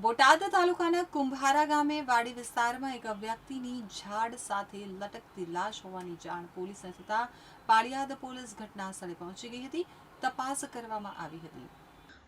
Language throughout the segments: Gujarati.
બોટાદ તાલુકાના કુંભારા ગામે વાડી વિસ્તારમાં એક વ્યક્તિની ઝાડ સાથે લટકતી લાશ હોવાની જાણ પોલીસને થતાં પાળિયાદ પોલીસ ઘટના સ્થળે પહોંચી ગઈ હતી. તપાસ કરવામાં આવી હતી.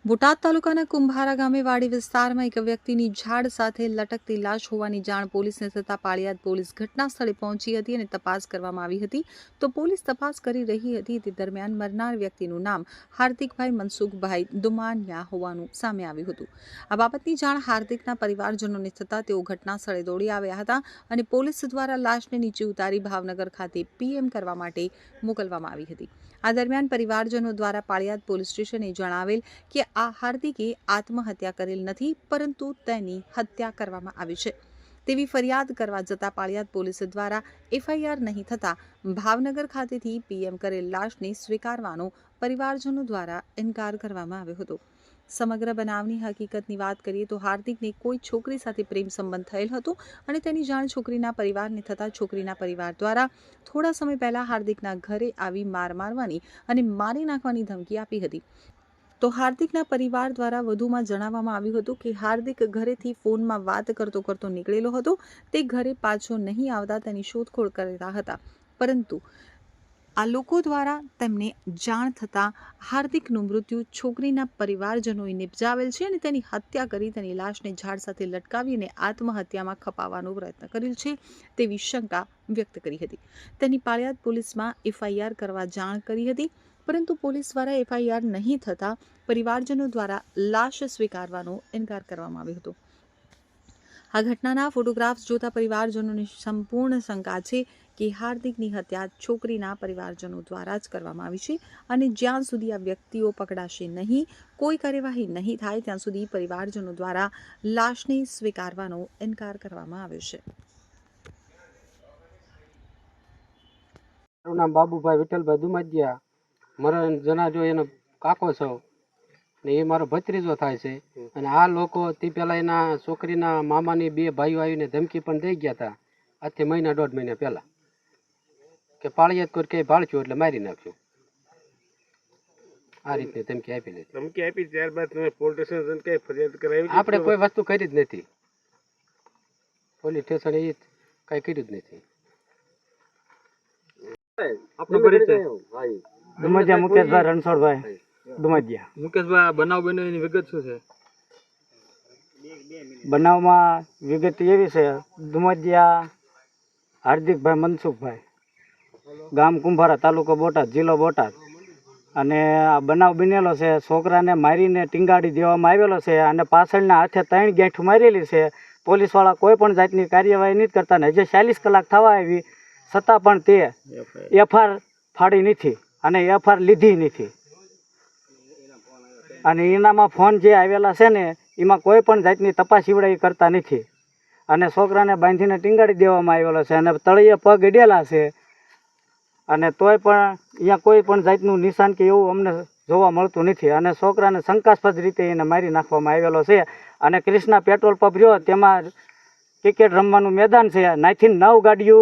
બોટાદ તાલુકાના કુંભારા ગામે વાડી વિસ્તારમાં એક વ્યક્તિની ઝાડ સાથે લટકતી લાશ હોવાની જાણ પોલીસને થતાં પાળિયાદ પોલીસ ઘટના સ્થળે પહોંચી હતી અને તપાસ કરવામાં આવી હતી. તો પોલીસ તપાસ કરી રહી હતી તે દરમિયાન મરનાર વ્યક્તિનું નામ હાર્દિકભાઈ મનસુખભાઈ દુમાનિયા હોવાનું સામે આવ્યું હતું. આ બાબતની જાણ હાર્દિકના પરિવારજનોને થતાં તેઓ ઘટના સ્થળે દોડી આવ્યા હતા અને પોલીસ દ્વારા લાશને નીચે ઉતારી ભાવનગર ખાતે પીએમ કરવા માટે મોકલવામાં આવી હતી. આ દરમિયાન પરિવારજનો દ્વારા પાળિયાદ પોલીસ સ્ટેશને જણાવેલ કે આ હાર્દિકે આત્મહત્યા કરેલ નથી, પરંતુ તેની હત્યા કરવામાં આવી છે તેવી ફરિયાદ કરવા જતાં પાળિયાદ પોલીસ દ્વારા એફઆઈઆર નહીં થતાં ભાવનગર ખાતેથી પીએમ કરેલ લાશને સ્વીકારવાનો પરિવારજનો દ્વારા ઇનકાર કરવામાં આવ્યો હતો. સમગ્ર બનાવની હકીકતની વાત કરીએ તો હાર્દિકને કોઈ છોકરી સાથે પ્રેમ સંબંધ થયેલ હતો અને તેની જાણ છોકરીના પરિવારને થતાં છોકરીના પરિવાર દ્વારા થોડા સમય પહેલા હાર્દિકના ઘરે આવી માર મારવાની અને મારી નાખવાની ધમકી આપી હતી. તો હાર્દિકના પરિવાર દ્વારા વધુમાં જણાવવામાં આવ્યું હતું કે હાર્દિક ઘરેથી ફોનમાં વાત કરતો નીકળેલો હતો. તે ઘરે પાછો નહીં આવતા તેની શોધખોળ કરતા હતા, પરંતુ આ લોકો દ્વારા તેમને જાણ થતાં હાર્દિકનું મૃત્યુ છોકરીના પરિવારજનોએ નિપજાવેલ છે અને તેની હત્યા કરી તેની લાશને ઝાડ સાથે લટકાવીને આત્મહત્યામાં ખપાવવાનો પ્રયત્ન કરેલ છે તેવી શંકા વ્યક્ત કરી હતી. તેની પાળિયાદ પોલીસમાં એફઆઈઆર કરવા જાણ કરી હતી, પરંતુ પોલીસ દ્વારા એફઆઈઆર નહીં થતાં પરિવારજનો દ્વારા લાશ સ્વીકારવાનો ઇનકાર કરવામાં આવ્યો હતો. આ ઘટનાના ફોટોગ્રાફ્સ જોતા પરિવારજનોને સંપૂર્ણ શંકા છે કે હાર્દિકની હત્યા છોકરીના પરિવારજનો દ્વારા જ કરવામાં આવી છે અને જ્યાં સુધી આ વ્યક્તિઓ પકડાશે નહીં, કોઈ કાર્યવાહી નહીં થાય ત્યાં સુધી પરિવારજનો દ્વારા લાશને સ્વીકારવાનો ઇનકાર કરવામાં આવ્યો છે. મારું નામ બાબુભાઈ વિઠ્ઠલભાઈ દુમાદિયા. મારો જનાજો એનો કાકો છો ને એ મારો ભત્રીજો થાય છે. અને આ લોકો તે પહેલાં એના છોકરીના મામાની બે ભાઈઓ આવીને ધમકી પણ દઈ ગયા હતા આજથી મહિના દોઢ મહિના પહેલાં કે પાળિયાદ કોઈ કંઈ ભાળશું એટલે મારી નાખશું. આ રીતની ધમકી આપી લીધી. ધમકી આપી ત્યારબાદ તમે પોલીસ સ્ટેશન કઈ ફરિયાદ કરાવી? આપણે કોઈ વસ્તુ કરી જ નથી. પોલીસ સ્ટેશન એ કંઈ કર્યું જ નથી. આપનો પરિચય? દુમાદિયા મુકેશભાઈ રણછોડભાઈ દુમાદિયા. મુકેશભાઈ, બનાવ બન્યો એની વિગત શું છે? બનાવમાં વિગત એવી છે, દુમાદિયા હાર્દિકભાઈ મનસુખભાઈ, ગામ કુંભારા, તાલુકો બોટાદ, જિલ્લો બોટાદ. અને આ બનાવ બનેલો છે, છોકરાને મારીને ટીંગાડી દેવામાં આવેલો છે અને પાછળના હાથે 3 ગાંઠ મારેલી છે. પોલીસવાળા કોઈ પણ જાતની કાર્યવાહી નથી કરતા ને હજી 40 કલાક થવા આવી છતાં પણ તે એફઆર ફાડી નથી અને એફઆર લીધી નથી. અને એનામાં ફોન જે આવેલા છે ને એમાં કોઈ પણ જાતની તપાસ ઈવડાઈ કરતા નથી અને છોકરાને બાંધીને ટીંગાડી દેવામાં આવેલો છે અને તળિયે પગ અડેલા છે અને તોય પણ અહીંયા કોઈ પણ જાતનું નિશાન કે એવું અમને જોવા મળતું નથી. અને છોકરાને શંકાસ્પદ રીતે એને મારી નાખવામાં આવેલો છે. અને ક્રિષ્ના પેટ્રોલ પંપ રહ્યો તેમાં ક્રિકેટ રમવાનું મેદાન છે. 9 ગાડીઓ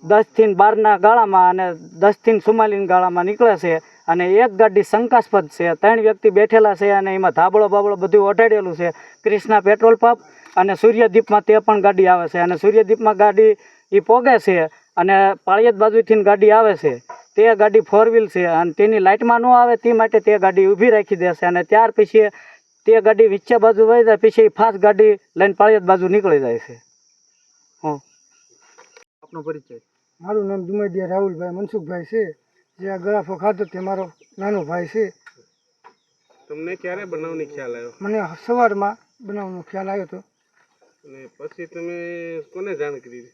10 થી 12ના ગાળામાં અને 10 થી 44 ગાળામાં નીકળે છે અને એક ગાડી શંકાસ્પદ છે. 3 વ્યક્તિ બેઠેલા છે અને એમાં ધાબળો બાબળો બધું ઓઢાડેલું છે. ક્રિષ્ના પેટ્રોલ પંપ અને સૂર્યદીપમાં તે પણ ગાડી આવે છે અને સૂર્યદીપમાં ગાડી એ પોગે છે અને પાળિયાદ બાજુથી ગાડી આવે છે. તે ગાડી 4 વ્હીલ છે અને તેની લાઇટમાં ન આવે તે માટે તે ગાડી ઊભી રાખી દેશે અને ત્યાર પછી તે ગાડી વચ્ચે બાજુ વહી જાય, પછી ફાસ્ટ ગાડી લઈને પાળિયાદ બાજુ નીકળી જાય છે. આપનો પરિચય? મારું નામ દુમાદિયા રાહુલભાઈ મનસુખભાઈ છે. જે આ ગળાફો ખાધો તે મારો નાનો ભાઈ છે. તમને ક્યારે બનાવની ખ્યાલ આવ્યો? મને સવારમાં બનાવવાનો ખ્યાલ આવ્યો હતો અને પછી તમે કોને જાણ કરી?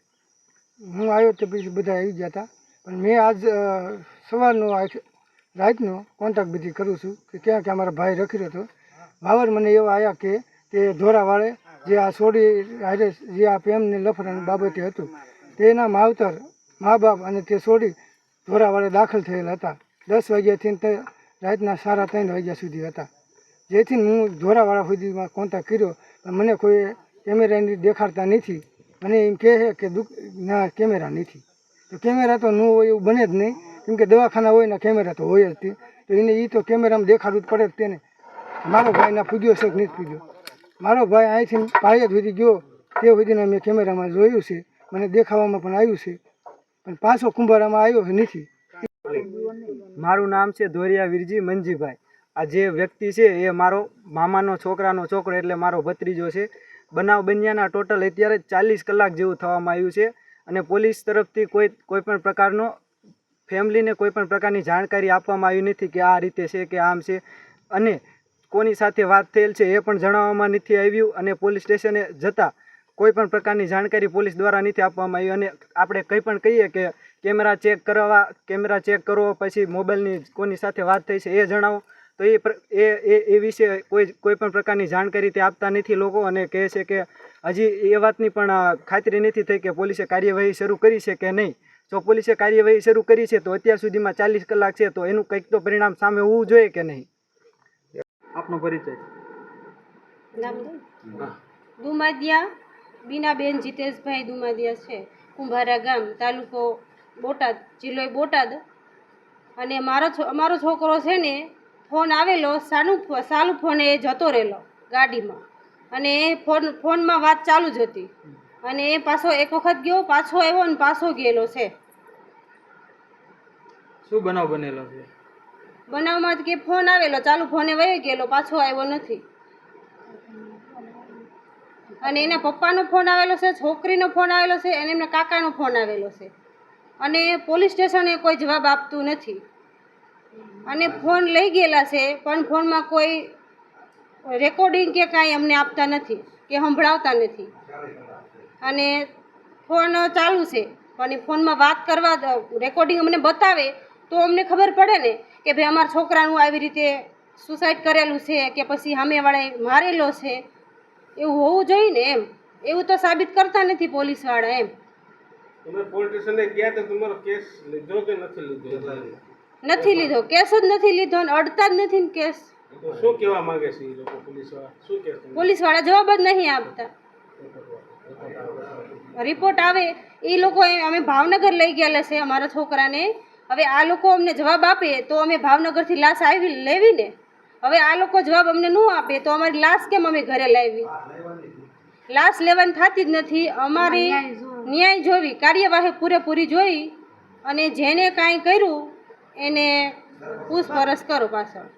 હું આવ્યો તો પછી બધા આવી ગયા હતા, પણ મેં આજ સવારનો રાતનો કોન્ટેક્ટ બધી કરું છું કે ક્યાં ક્યાં મારા ભાઈ રખી રહ્યો હતો. ભાવર મને એવા આવ્યા કે તે ધોરાવાળે જે આ છોડી જે આ પ્રેમની લફડાની બાબતે હતું તેના માવતર મા બાપ અને તે છોડી ધોરાવાળે દાખલ થયેલ હતા. 10 વાગ્યાથી તે રાતના 3:30 વાગ્યા સુધી હતા. જેથી હું ધોરાવાળા સુધીમાં કોન્ટેક્ટ કર્યો, પણ મને કોઈ કેમેરાની દેખાડતા નથી. મને એમ કહે કે ના કેમેરા નથી. તો કેમેરા તો ન હોય એવું બને જ નહીં, કેમ કે દવાખાના હોય ને કેમેરા તો હોય જ તે. તો એને એ તો કેમેરામાં દેખાડવું જ પડે જ તેને. મારો ભાઈ ના પૂજ્યો છે કે નથી પૂજ્યો. મારો ભાઈ અહીંથી પાળિયાદ સુધી ગયો તે સુધીના મેં કેમેરામાં જોયું છે, મને દેખાવામાં પણ આવ્યું છે, પણ પાછો કુંભારામાં આવ્યો નથી. મારું નામ છે ધોરિયા વીરજી મંજીભાઈ. આ જે વ્યક્તિ છે એ મારો મામાનો છોકરાનો છોકરો એટલે મારો ભત્રીજો છે. બનાવ બન્યાના ટોટલ અત્યારે 40 કલાક જેવું થવામાં આવ્યું છે અને પોલીસ તરફથી કોઈ પણ પ્રકારનો ફેમિલીને કોઈ પણ પ્રકારની જાણકારી આપવામાં આવી નથી કે આ રીતે છે કે આમ છે, અને કોની સાથે વાત થયેલ છે એ પણ જણાવવામાં નથી આવ્યું, અને પોલીસ સ્ટેશને જતાં કોઈ પણ પ્રકારની જાણકારી પોલીસ દ્વારા નથી આપવામાં આવી. અને આપણે કંઈ પણ કહીએ કે કેમેરા ચેક કરો, પછી મોબાઈલની કોની સાથે વાત થઈ છે એ જણાવો, તો એ વિશે કોઈ પણ પ્રકારની જાણકારી તે આપતા નથી લોકો, અને કહે છે કે હજી એ વાતની પણ ખાતરી નથી થઈ કે પોલીસે કાર્યવાહી શરૂ કરી છે કે નહીં. જો પોલીસે કાર્યવાહી શરૂ કરી છે તો અત્યાર સુધીમાં 40 કલાક છે, તો એનું કંઈક તો પરિણામ સામે હોવું જોઈએ કે નહીં. આપનો પરિચય. દુમાદિયા બીનાબેન જીતેશભાઈ દુમાદિયા છે, કુંભારા ગામ, તાલુકો બોટાદ, જિલ્લો બોટાદ. અને અમારો છોકરો છે ને ફોન આવેલો, સાલું ફોન એ જતો રહેલો ગાડીમાં, અને એ ફોનમાં વાત ચાલુ જ હતી, અને એ પાછો એક વખત ગયો, પાછો આવ્યો ને પાછો ગયેલો છે. શું બનાવ બનેલો છે? બનાવમાં કે ફોન આવેલો, ચાલુ ફોને વહી ગયેલો, પાછો આવ્યો નથી. અને એના પપ્પાનો ફોન આવેલો છે, છોકરીનો ફોન આવેલો છે, અને એમના કાકાનો ફોન આવેલો છે, અને પોલીસ સ્ટેશને કોઈ જવાબ આપતું નથી. અને ફોન લઈ ગયેલા છે પણ ફોનમાં કોઈ રેકોર્ડિંગ કે કાંઈ અમને આપતા નથી કે સંભળાવતા નથી. અને ફોન ચાલુ છે પણ એ ફોનમાં વાત કરવા રેકોર્ડિંગ અમને બતાવે તો અમને ખબર પડે ને કે ભાઈ અમારા છોકરાનું આવી રીતે સુસાઇડ કરેલું છે કે પછી સામેવાળાએ મારેલો છે, એવું હોવું જોઈએ ને. એવું તો સાબિત કરતા નથી પોલીસવાળા. તમે પોલીસ સ્ટેશને ગયા તો તમારો કેસ લીધો કે નથી લીધો? નથી લીધો, કેસ જ નથી લીધો, અને અડતા જ નથી ને કેસ. તો શું કહેવા માંગે છે એ લોકો પોલીસવાળા? શું કહે છે? પોલીસવાળા જવાબ જ નહીં આપતા. રિપોર્ટ આવે એ લોકો અમે ભાવનગર લઈ ગયેલા છે અમારા છોકરાને. હવે આ લોકો અમને જવાબ આપે તો અમે ભાવનગરથી લાશ લેવી ને. હવે આ લોકો જવાબ અમને ન આપે તો અમારી લાશ કેમ અમે ઘરે લાવી? લાશ લેવાની થતી જ નથી. અમારી ન્યાય જોવી, કાર્યવાહી પૂરેપૂરી જોઈ, અને જેને કાંઈ કર્યું એને પૂછપરછ કરો પાછળ.